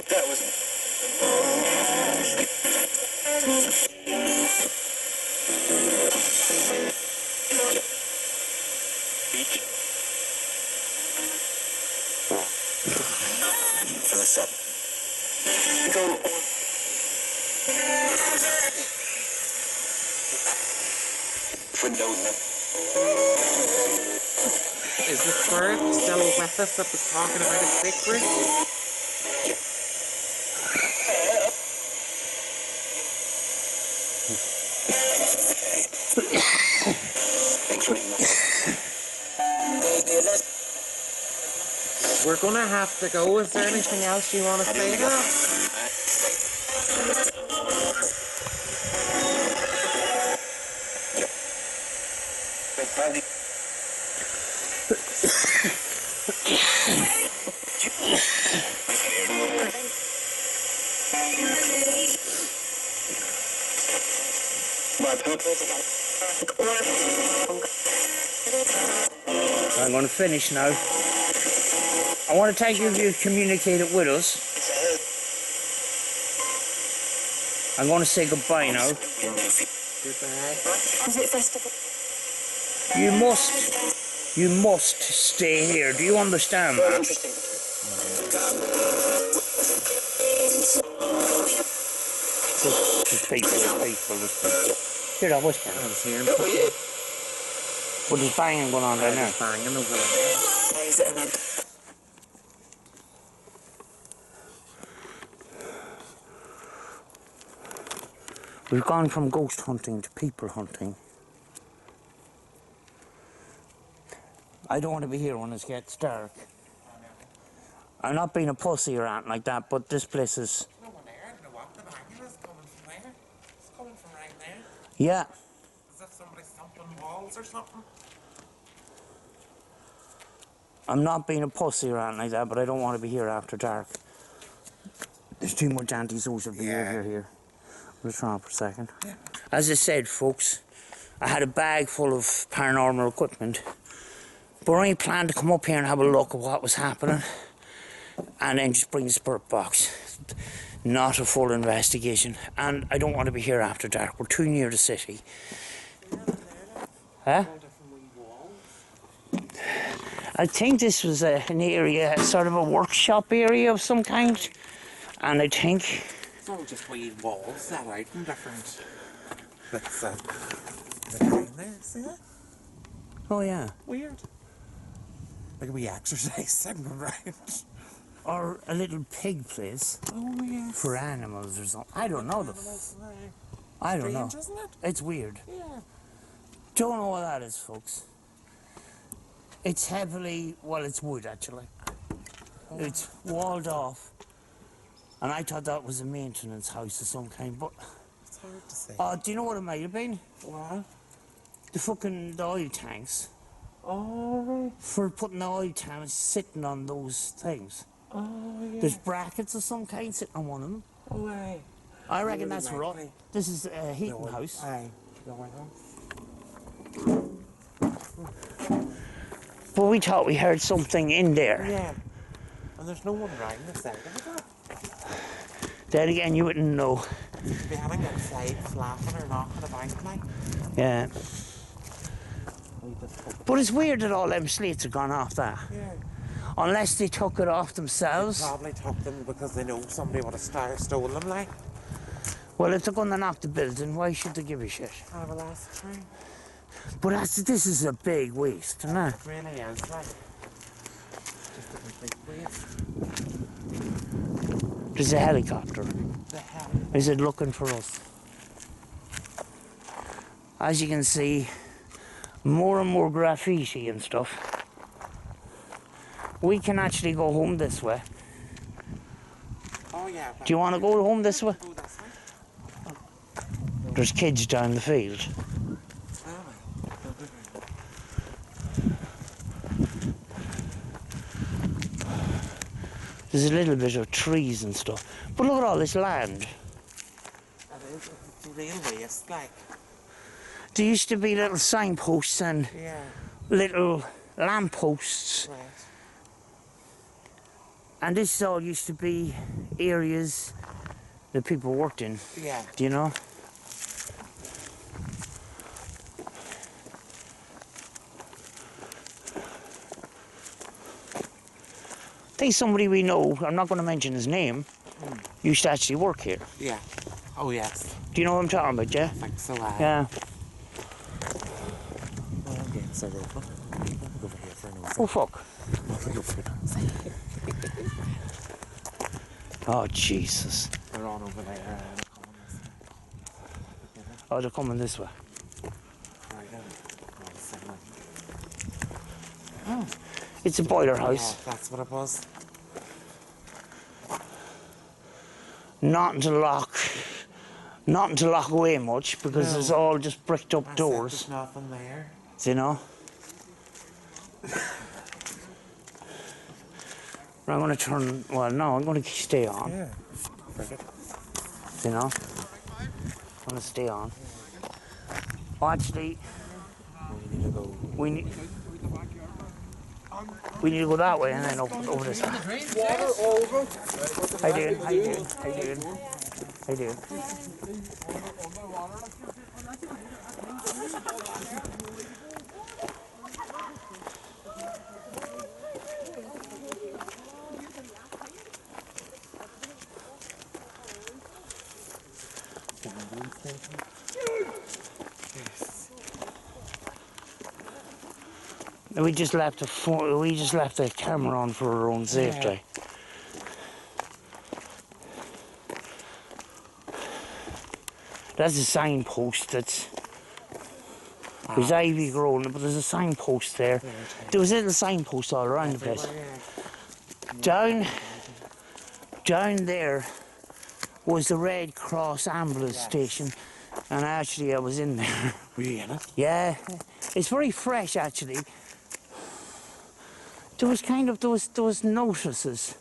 That was beach. Fill this up. Go. Windows. Is the spirit still with us that was talking about a secret? We're gonna have to go. Is there anything else you want to say to us? I'm going to finish now. I want to thank you if you've communicated with us. I'm going to say goodbye now. Goodbye. Is it festival? You must stay here. Do you understand that? Interesting. There's people. Hear that whisper? I was hearing But there's banging going on right now. banging over there. Is it an end? We've gone from ghost hunting to people hunting. I don't want to be here when it gets dark. I'm not being a pussy or anything like that, but this place is... No one there. I don't know what the banging is coming from there. It's coming from right there. Yeah, As if somebody's thumping walls or something. I'm not being a pussy or anything like that, but I don't want to be here after dark. There's too much antisocial behaviour here. We'll just run up for a second. Yeah. As I said, folks, I had a bag full of paranormal equipment, but I only planned to come up here and have a look at what was happening, and then just bring the spirit box. Not a full investigation, and I don't want to be here after dark. We're too near the city. Huh? I think this was an area, sort of a workshop area of some kind, and I think... It's all just wee walls set out in different bits of the thing there. See that? Oh yeah. Weird. Like a wee exercise thing around. Or a little pig place Oh yes. for animals or something. I don't know. I don't know. Strange, isn't it? It's weird. Yeah. Don't know what that is, folks. It's heavily, well, it's wood actually. It's walled off. And I thought that was a maintenance house of some kind, but... It's hard to say. Do you know what it might have been? What? The oil tanks. Oh, right. For putting the oil tanks sitting on those things. Oh, yeah. There's brackets of some kind sitting on one of them. Oh, aye. I reckon Really that's right. likely. This is a heating house. Aye. The oil house. But we thought we heard something in there. Yeah. And there's no one around the side of it. Then again, you wouldn't know. Be having outside flapping or knocking about like. Yeah. We just hope. But it's weird that all them slates are gone off that. Yeah. Unless they took it off They themselves. probably took them because they know somebody would have stolen them like. Well, if they're going to knock the building, why should they give a shit? I will ask her. But this is a big waste, isn't it? It really is like. Just a complete waste. There's a helicopter. The hell. Is it looking for us? As you can see, more and more graffiti and stuff. We can actually go home this way. Oh yeah. Do you want to go home this way? Go this way. There's kids down the field. Oh, well. There's a little bit of trees and stuff. But look at all this land. It's a real waste, like. There used to be little signposts and Yeah. little lampposts. Right. And this all used to be areas that people worked in. Yeah. Do you know? I think somebody we know, I'm not going to mention his name, used to actually work here. Yeah. Oh, yes. Do you know what I'm talking about, yeah? I think so, Yeah. Oh, I'm getting so open. I'll go over here for a nosy. Oh, fuck. I'll go for a nosy. Oh, Jesus. They're on over there. Oh, they're coming this way. Right now. Oh, the same one. It's a boiler Yeah, house. that's what it was. Nothing to lock away much because No. it's all just bricked up That's doors. There's nothing there. You know? I'm going to turn, well, no, I'm going to stay on. Yeah. Forget. You know? I'm going to stay on. Oh, actually, We need to go. we need to go that way and then over this way. How you doing? How you doing? How you doing? How you doing? We just left the camera on for our own safety. That's a signpost that's there's ivy growing, but there's a signpost there. There was a little signpost all around the place. Down there was the Red Cross ambulance station, and I was in there. Were you in it? Yeah, it's very fresh actually. There was notices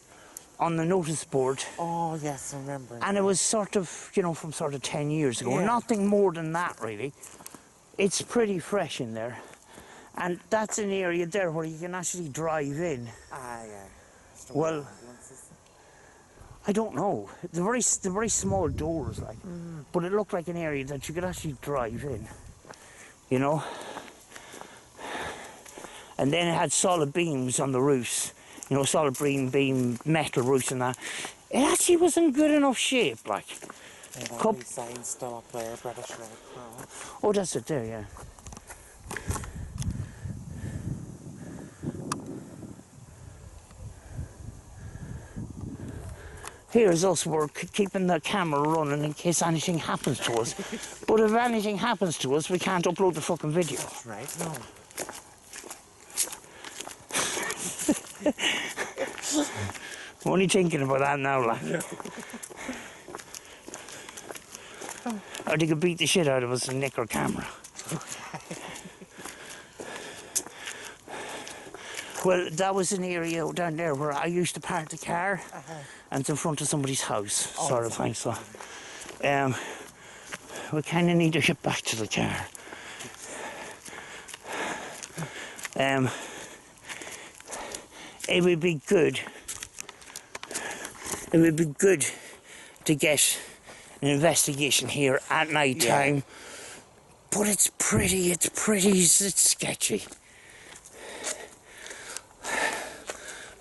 on the notice board, Oh, yes, I remember. and it was sort of, from sort of 10 years ago. Yeah. Nothing more than that really. It's pretty fresh in there, and that's an area there where you can actually drive in. Ah, yeah. Well, I don't know. They're very small doors, like, but it looked like an area that you could actually drive in, you know. And then it had solid beams on the roofs, solid beam metal roofs and that. It actually was in good enough shape, like. Cup. Sign still up there, British Red Cross. Oh, that's it there, yeah. Here's us, we're keeping the camera running in case anything happens to us. But if anything happens to us, we can't upload the fucking video. Right, no. I'm only thinking about that now, like. Or they could beat the shit out of us and nick our camera. Well, that was an area down there where I used to park the car, and it's in front of somebody's house, sort of thing. So, we kind of need to get back to the car. It would be good. It would be good to get an investigation here at night time, but it's sketchy.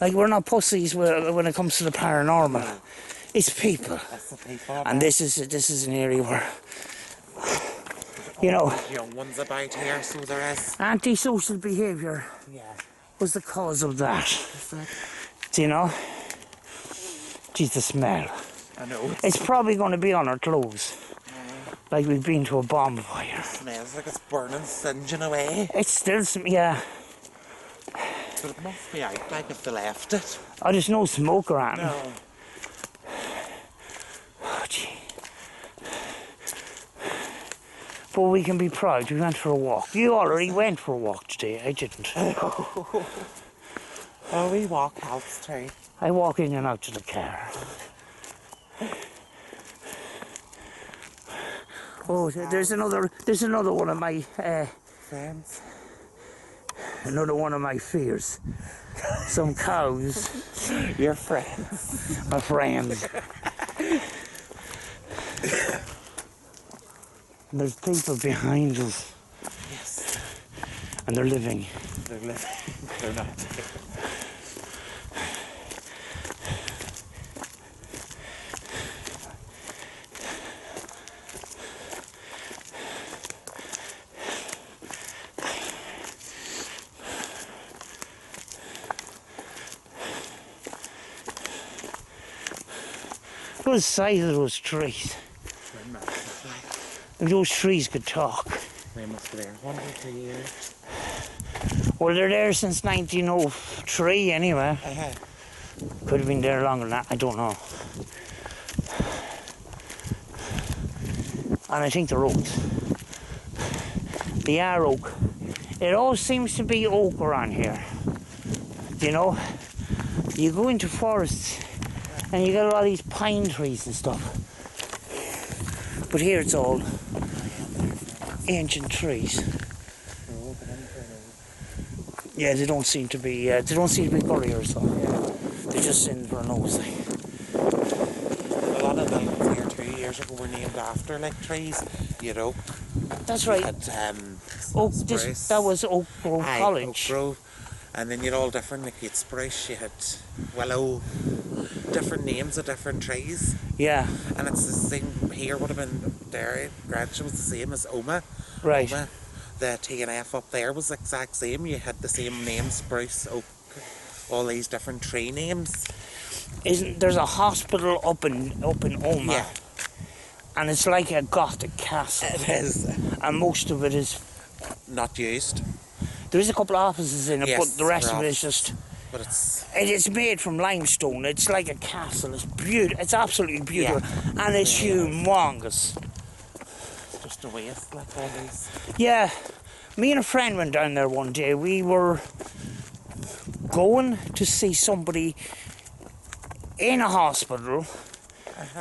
Like, we're not pussies when it comes to the paranormal. It's people. That's the people. And this is an area where, Young ones about here, so there is. antisocial behaviour Yeah. was the cause of that. That's it. Do you know? Geez, the smell. I know. It's probably going to be on our clothes. Like we've been to a bonfire. Smells like it's burning, singeing away. It's still, yeah. But it must be out, like if they left it. Oh, there's no smoke around. No. Oh, gee. But we can be proud. We went for a walk. You already went for a walk today. I didn't. Oh, we walk helps too. I walk in and out to the car. Oh, there's another one of my Friends. another one of my fears. Some cows, Your friends. my friends. And there's people behind us, Yes. and they're living. They're living. They're not. Look at the size of those trees. If those trees could talk. They must be there 1 or 2 years. Well, they're there since 1903 anyway. Could have been there longer than that, I don't know. And I think they're oaks. They are oak. It all seems to be oak around here. You know? You go into forests and you get a lot of these pine trees and stuff. But here it's all ancient trees. Yeah, they don't seem to be couriers, so they're just in for a nose. A lot of them here 2 years ago were named after like trees, you know. That's right. Had, spruce. That was Oak Grove Aye, College. Oak Grove. And then you had all different, like you had spruce, you had willow, different names of different trees. Yeah, And it's the same here, would have been Derry, Greenwich was the same as Oma. right. Oma, the T and F up there was the exact same. You had the same name, spruce, oak, all these different tree names. There's a hospital up in Oma, Yeah. and it's like a Gothic castle, It is and most of it is. not used, There is a couple of offices in it, Yes, but the rest there of are it is just. but it's It's made from limestone. It's like a castle. It's beautiful. It's absolutely beautiful, and it's humongous. just a waste, like all these. Yeah, me and a friend went down there one day. We were going to see somebody in a hospital,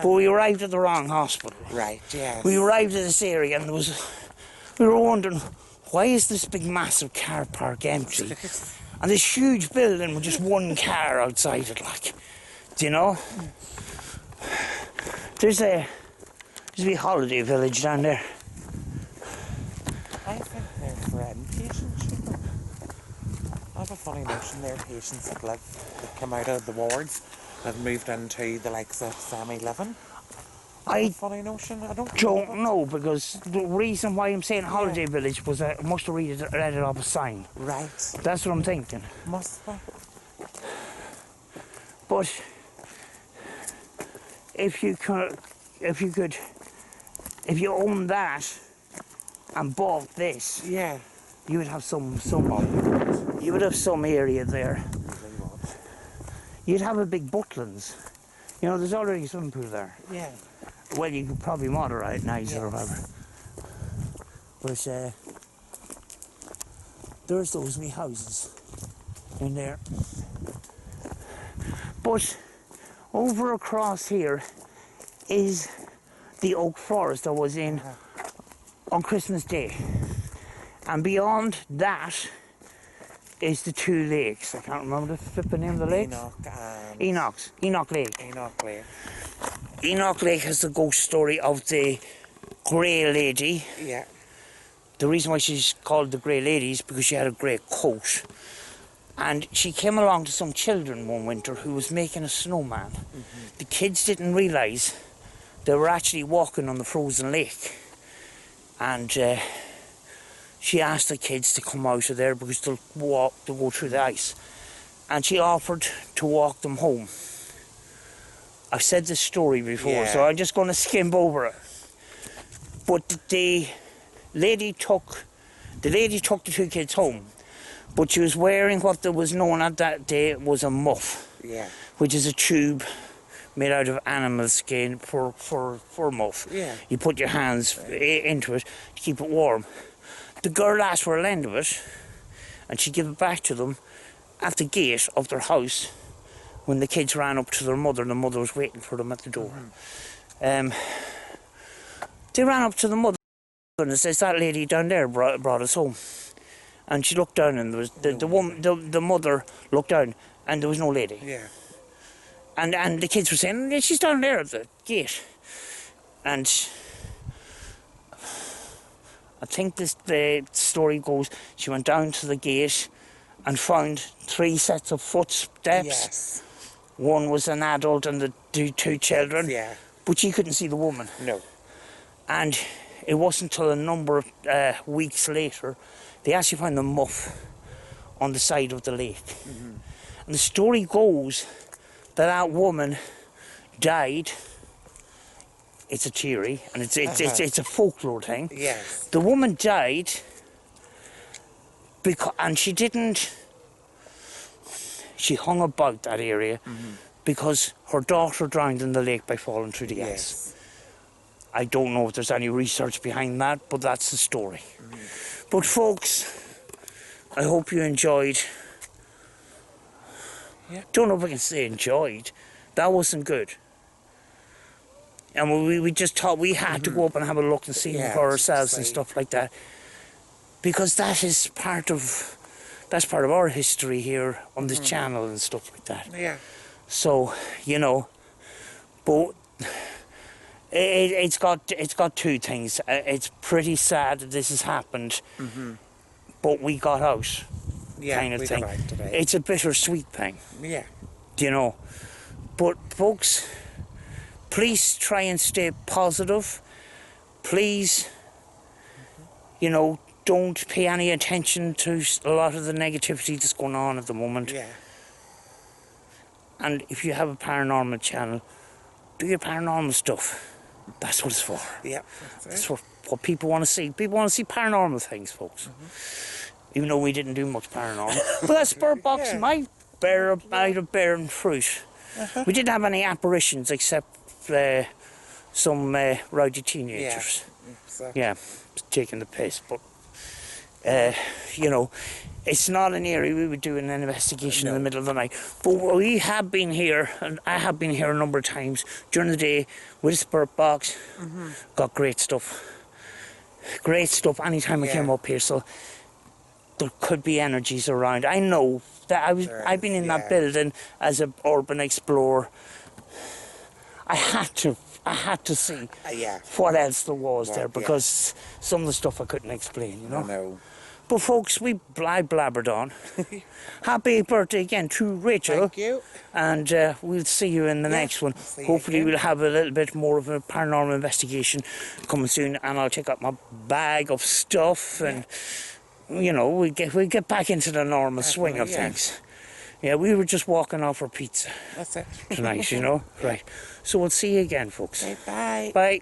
but we arrived at the wrong hospital. Right, yes. We arrived at this area and we were wondering, why is this big massive car park empty? And this huge building with just one car outside it, like, do you know? There's a wee holiday village down there. I think they're for inpatients, you know. I have a funny notion they're patients that come out of the wards and moved into the likes of semi-living. I Funny notion, I don't know, because the reason why I'm saying holiday village was I must have read it off a sign. Right, That's what I'm thinking. must be. But if you own that and bought this, Yeah. you would have some area there. You'd have a big Butlins. You know, there's already a swimming pool there. Yeah. Well, you could probably moderate nice or whatever. But there's those wee houses in there. But over across here is the oak forest that was in on Christmas Day. And beyond that is the two lakes. I can't remember the flipping name of the lakes. Enoch Lake. Enoch Lake. Enoch Lake has the ghost story of the Grey Lady. Yeah. The reason why she's called the Grey Lady is because she had a grey coat. And she came along to some children one winter who was making a snowman. The kids didn't realise they were actually walking on the frozen lake. And she asked the kids to come out of there because they'll go through the ice. And she offered to walk them home. I've said this story before, so I'm just going to skim over it. But the lady took the two kids home, but she was wearing what there was known at that day was a muff, which is a tube made out of animal skin for muff. Yeah. You put your hands into it to keep it warm. The girl asked for a lend of it, and she gave it back to them at the gate of their house when the kids ran up to their mother, and the mother was waiting for them at the door. They ran up to the mother and says, that lady down there brought us home. And she looked down, and there was the mother looked down, and there was no lady. Yeah. And the kids were saying, yeah, she's down there at the gate. And I think the story goes, she went down to the gate and found 3 sets of footsteps. Yes. One was an adult and the two children. Yeah. But she couldn't see the woman. No. And it wasn't until a number of weeks later, they actually found the muff on the side of the lake. And the story goes that woman died. It's a theory, and it's a folklore thing. Yes. The woman died and she hung about that area because her daughter drowned in the lake by falling through the ice. Yes. I don't know if there's any research behind that, but that's the story. But folks, I hope you enjoyed. Yeah. Don't know if I can say enjoyed. That wasn't good. And we just thought we had to go up and have a look and see for ourselves and stuff like that. Because that's part of our history here on this channel and stuff like that. Yeah. So, you know, but it's got 2 things. It's pretty sad that this has happened, but we got out, Yeah, kind of we thing. got out today. It's a bittersweet thing, Yeah. you know. But folks, please try and stay positive. Please, you know, don't pay any attention to a lot of the negativity that's going on at the moment. Yeah. And if you have a paranormal channel, do your paranormal stuff. That's what it's for. Yeah. That's what people want to see. People want to see paranormal things, folks. Even though we didn't do much paranormal. But that spirit box might have borne fruit. We didn't have any apparitions except some rowdy teenagers. Yeah, taking the piss. But, you know, it's not an area we would do an investigation in the middle of the night. But we have been here, and I have been here a number of times during the day with a spirit box. Got great stuff. Great stuff anytime I came up here. So there could be energies around. I know that I've been in that building as an urban explorer. I had to see what else there was there, because some of the stuff I couldn't explain, you know. No. But folks, I blabbered on. Happy birthday again to Rachel. Thank you. And we'll see you in the next one. Hopefully we'll have a little bit more of a paranormal investigation coming soon, and I'll take up my bag of stuff and you know, we get back into the normal swing of things. Yeah, we were just walking off for pizza. That's it. Tonight, you know. Right. So we'll see you again, folks. Okay, bye. Bye.